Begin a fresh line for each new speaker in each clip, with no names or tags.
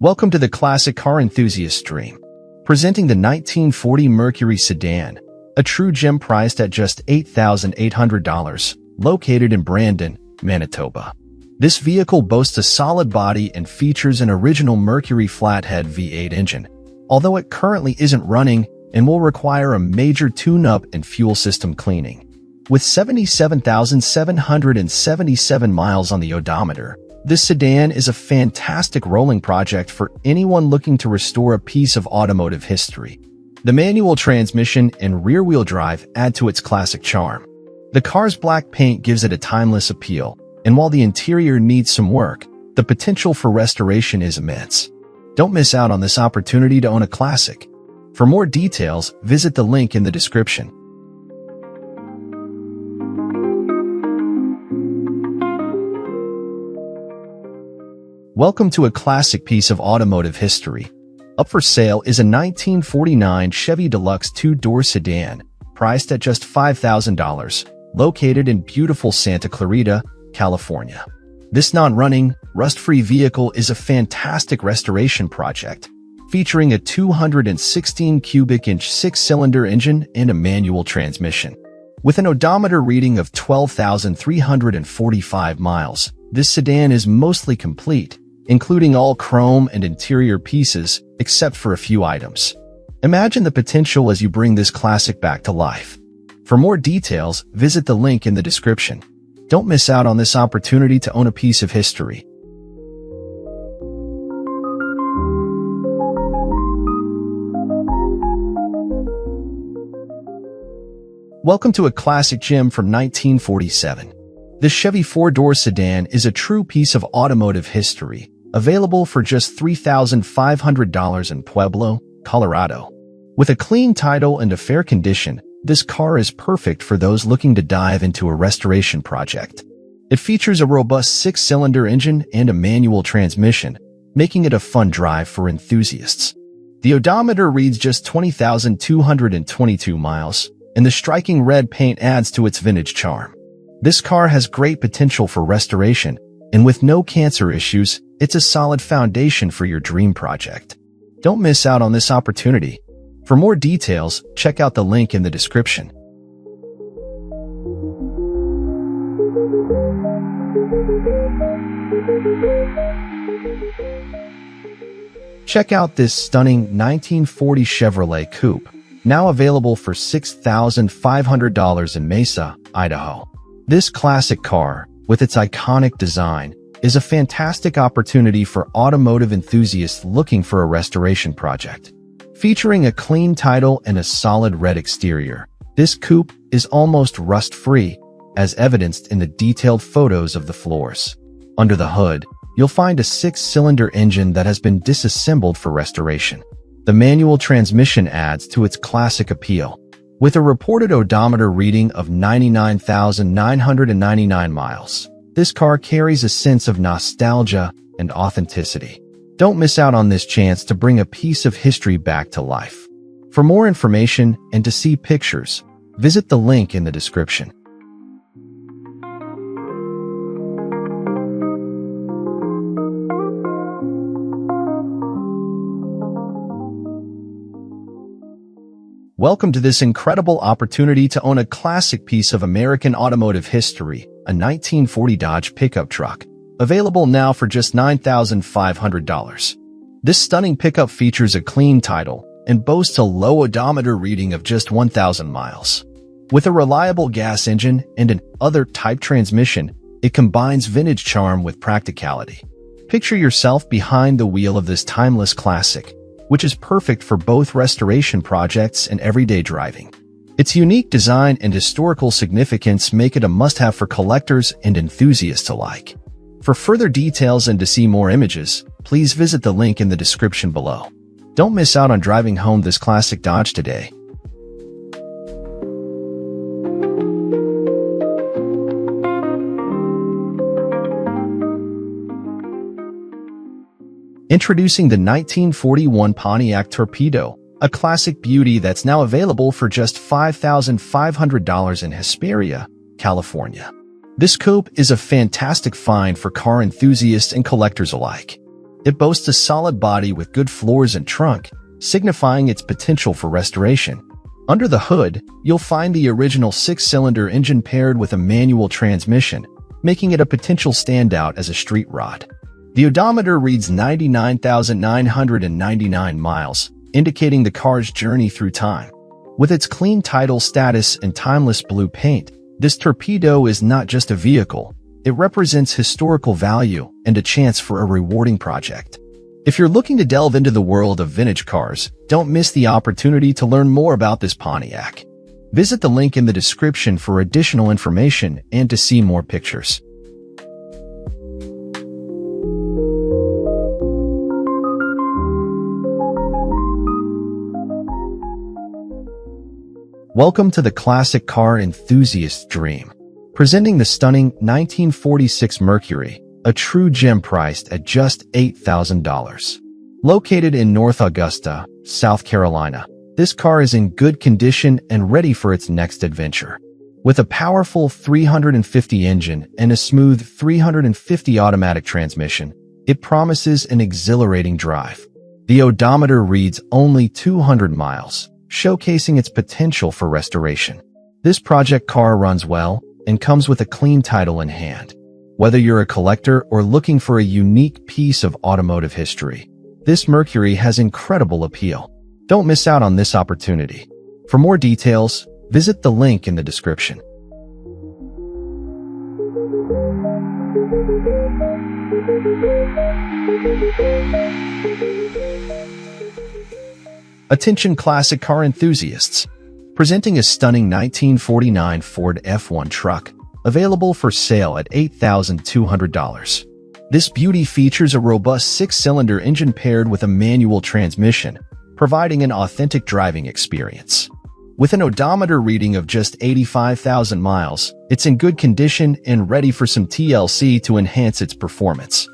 Welcome to the classic car enthusiast dream. Presenting the 1940 Mercury sedan, a true gem priced at just $8,800, located in Brandon, Manitoba. This vehicle boasts a solid body and features an original Mercury flathead V8 engine, although it currently isn't running and will require a major tune-up and fuel system cleaning. With 77,777 miles on the odometer, this sedan is a fantastic rolling project for anyone looking to restore a piece of automotive history. The manual transmission and rear-wheel drive add to its classic charm. The car's black paint gives it a timeless appeal, and while the interior needs some work, the potential for restoration is immense. Don't miss out on this opportunity to own a classic. For more details, visit the link in the description. Welcome to a classic piece of automotive history. Up for sale is a 1949 Chevy Deluxe two-door sedan, priced at just $5,000, located in beautiful Santa Clarita, California. This non-running, rust-free vehicle is a fantastic restoration project, featuring a 216 cubic inch six-cylinder engine and a manual transmission. With an odometer reading of 12,345 miles, this sedan is mostly complete, including all chrome and interior pieces, except for a few items. Imagine the potential as you bring this classic back to life. For more details, visit the link in the description. Don't miss out on this opportunity to own a piece of history. Welcome to a classic gem from 1947. This Chevy four-door sedan is a true piece of automotive history, available for just $3,500 in Pueblo, Colorado. With a clean title and a fair condition, this car is perfect for those looking to dive into a restoration project. It features a robust six-cylinder engine and a manual transmission, making it a fun drive for enthusiasts. The odometer reads just 20,222 miles, and the striking red paint adds to its vintage charm. This car has great potential for restoration, and with no cancer issues, it's a solid foundation for your dream project. Don't miss out on this opportunity. For more details, check out the link in the description. Check out this stunning 1940 Chevrolet Coupe, now available for $6,500 in Mesa, Idaho. This classic car, with its iconic design, is a fantastic opportunity for automotive enthusiasts looking for a restoration project. Featuring a clean title and a solid red exterior, this coupe is almost rust-free, as evidenced in the detailed photos of the floors. Under the hood, you'll find a six-cylinder engine that has been disassembled for restoration. The manual transmission adds to its classic appeal. With a reported odometer reading of 99,999 miles, this car carries a sense of nostalgia and authenticity. Don't miss out on this chance to bring a piece of history back to life. For more information and to see pictures, visit the link in the description. Welcome to this incredible opportunity to own a classic piece of American automotive history, a 1940 Dodge pickup truck, available now for just $9,500. This stunning pickup features a clean title and boasts a low odometer reading of just 1,000 miles. With a reliable gas engine and an other-type transmission, it combines vintage charm with practicality. Picture yourself behind the wheel of this timeless classic, which is perfect for both restoration projects and everyday driving. Its unique design and historical significance make it a must-have for collectors and enthusiasts alike. For further details and to see more images, please visit the link in the description below. Don't miss out on driving home this classic Dodge today. Introducing the 1941 Pontiac Torpedo, a classic beauty that's now available for just $5,500 in Hesperia, California. This coupe is a fantastic find for car enthusiasts and collectors alike. It boasts a solid body with good floors and trunk, signifying its potential for restoration. Under the hood, you'll find the original 6-cylinder engine paired with a manual transmission, making it a potential standout as a street rod. The odometer reads 99,999 miles, indicating the car's journey through time. With its clean title status and timeless blue paint, this torpedo is not just a vehicle. It represents historical value and a chance for a rewarding project. If you're looking to delve into the world of vintage cars, don't miss the opportunity to learn more about this Pontiac. Visit the link in the description for additional information and to see more pictures. Welcome to the classic car enthusiast's dream. Presenting the stunning 1946 Mercury, a true gem priced at just $8,000. Located in North Augusta, South Carolina, this car is in good condition and ready for its next adventure. With a powerful 350 engine and a smooth 350 automatic transmission, it promises an exhilarating drive. The odometer reads only 200 miles, showcasing its potential for restoration. This project car runs well and comes with a clean title in hand. Whether you're a collector or looking for a unique piece of automotive history, this Mercury has incredible appeal. Don't miss out on this opportunity. For more details, visit the link in the description. Attention classic car enthusiasts! Presenting a stunning 1949 Ford F1 truck, available for sale at $8,200. This beauty features a robust 6-cylinder engine paired with a manual transmission, providing an authentic driving experience. With an odometer reading of just 85,000 miles, it's in good condition and ready for some TLC to enhance its performance.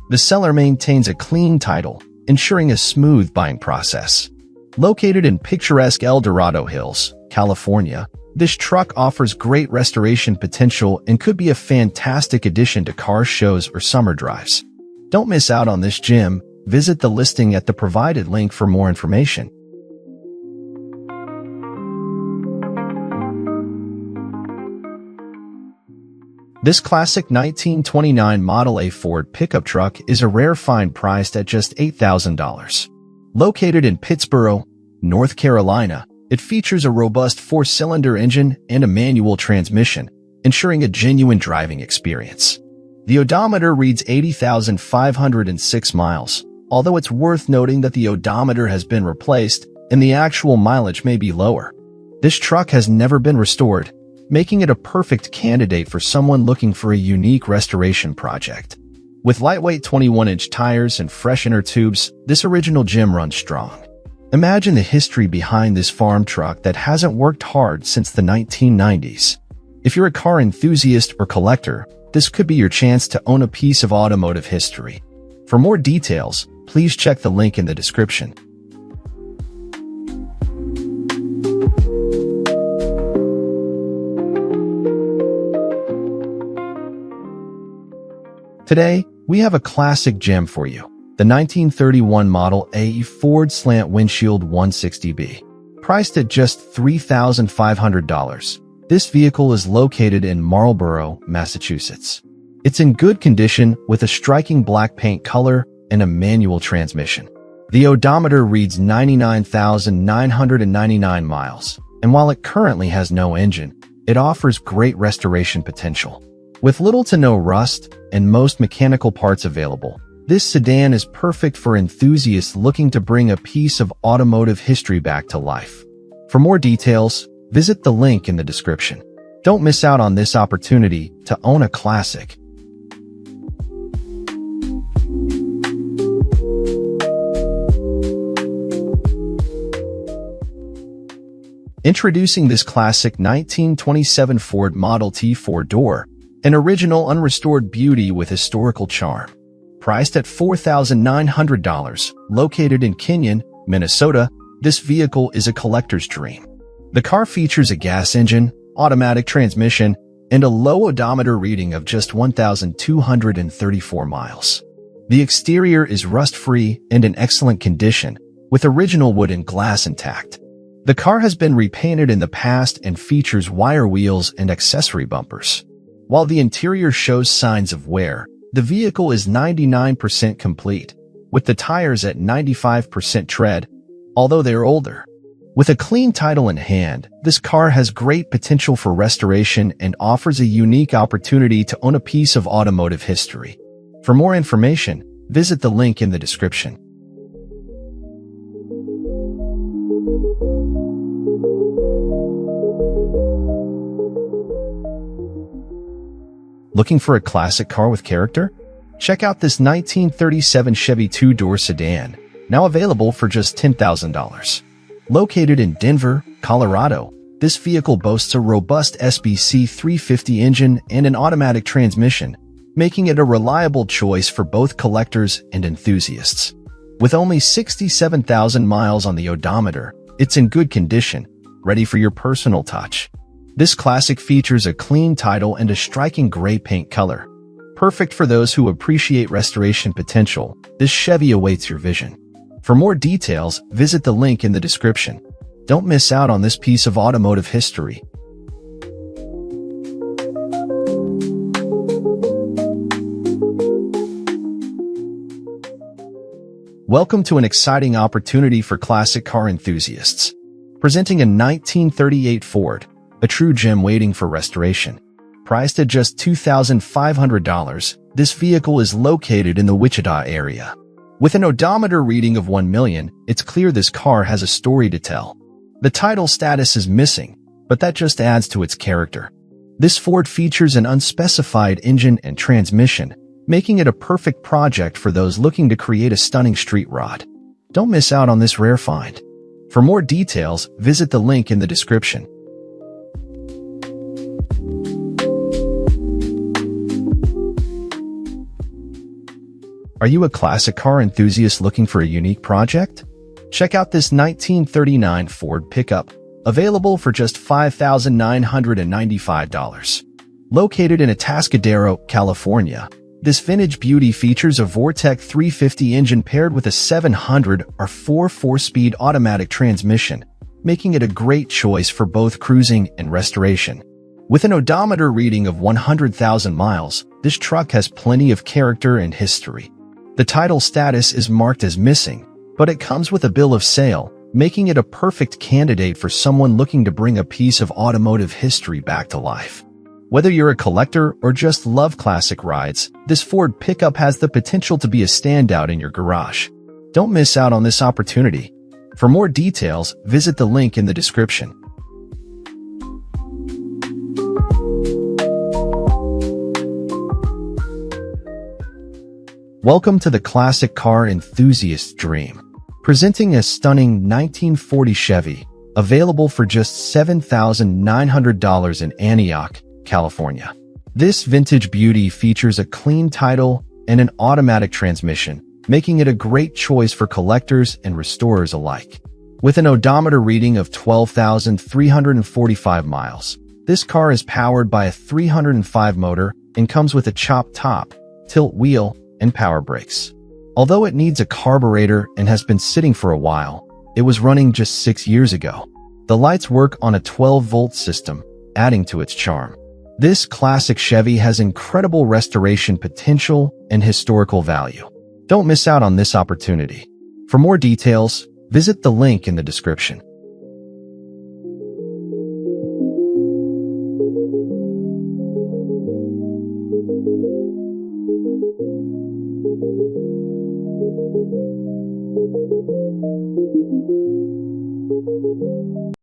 The seller maintains a clean title, ensuring a smooth buying process. Located in picturesque El Dorado Hills, California, this truck offers great restoration potential and could be a fantastic addition to car shows or summer drives. Don't miss out on this gem. Visit the listing at the provided link for more information. This classic 1929 Model A Ford pickup truck is a rare find priced at just $8,000. Located in Pittsboro, North Carolina, it features a robust 4-cylinder engine and a manual transmission, ensuring a genuine driving experience. The odometer reads 80,506 miles, although it's worth noting that the odometer has been replaced and the actual mileage may be lower. This truck has never been restored, making it a perfect candidate for someone looking for a unique restoration project. With lightweight 21-inch tires and fresh inner tubes, this original gem runs strong. Imagine the history behind this farm truck that hasn't worked hard since the 1990s. If you're a car enthusiast or collector, this could be your chance to own a piece of automotive history. For more details, please check the link in the description. Today, we have a classic gem for you, the 1931 Model A Ford Slant Windshield 160B. Priced at just $3,500, this vehicle is located in Marlborough, Massachusetts. It's in good condition with a striking black paint color and a manual transmission. The odometer reads 99,999 miles, and while it currently has no engine, it offers great restoration potential. With little to no rust and most mechanical parts available, this sedan is perfect for enthusiasts looking to bring a piece of automotive history back to life. For more details, visit the link in the description. Don't miss out on this opportunity to own a classic. Introducing this classic 1927 Ford Model T 4-door, an original unrestored beauty with historical charm. Priced at $4,900, located in Kenyon, Minnesota, this vehicle is a collector's dream. The car features a gas engine, automatic transmission, and a low odometer reading of just 1,234 miles. The exterior is rust-free and in excellent condition, with original wood and glass intact. The car has been repainted in the past and features wire wheels and accessory bumpers. While the interior shows signs of wear, the vehicle is 99% complete, with the tires at 95% tread, although they are older. With a clean title in hand, this car has great potential for restoration and offers a unique opportunity to own a piece of automotive history. For more information, visit the link in the description. Looking for a classic car with character? Check out this 1937 Chevy two-door sedan, now available for just $10,000. Located in Denver, Colorado, this vehicle boasts a robust SBC 350 engine and an automatic transmission, making it a reliable choice for both collectors and enthusiasts. With only 67,000 miles on the odometer, it's in good condition, ready for your personal touch. This classic features a clean title and a striking gray paint color. Perfect for those who appreciate restoration potential, this Chevy awaits your vision. For more details, visit the link in the description. Don't miss out on this piece of automotive history. Welcome to an exciting opportunity for classic car enthusiasts. Presenting a 1938 Ford, a true gem waiting for restoration. Priced at just $2,500, this vehicle is located in the Wichita area. With an odometer reading of 1 million, it's clear this car has a story to tell. The title status is missing, but that just adds to its character. This Ford features an unspecified engine and transmission, making it a perfect project for those looking to create a stunning street rod. Don't miss out on this rare find. For more details, visit the link in the description. Are you a classic car enthusiast looking for a unique project? Check out this 1939 Ford pickup, available for just $5,995. Located in Atascadero, California, this vintage beauty features a Vortec 350 engine paired with a 700 or 4-speed automatic transmission, making it a great choice for both cruising and restoration. With an odometer reading of 100,000 miles, this truck has plenty of character and history. The title status is marked as missing, but it comes with a bill of sale, making it a perfect candidate for someone looking to bring a piece of automotive history back to life. Whether you're a collector or just love classic rides, this Ford pickup has the potential to be a standout in your garage. Don't miss out on this opportunity. For more details, visit the link in the description. Welcome to the classic car enthusiast dream. Presenting a stunning 1940 Chevy, available for just $7,900 in Antioch, California. This vintage beauty features a clean title and an automatic transmission, making it a great choice for collectors and restorers alike. With an odometer reading of 12,345 miles, this car is powered by a 305 motor and comes with a chopped top, tilt wheel, and power brakes. Although it needs a carburetor and has been sitting for a while, it was running just 6 years ago. The lights work on a 12-volt system, adding to its charm. This classic Chevy has incredible restoration potential and historical value. Don't miss out on this opportunity. For more details, visit the link in the description.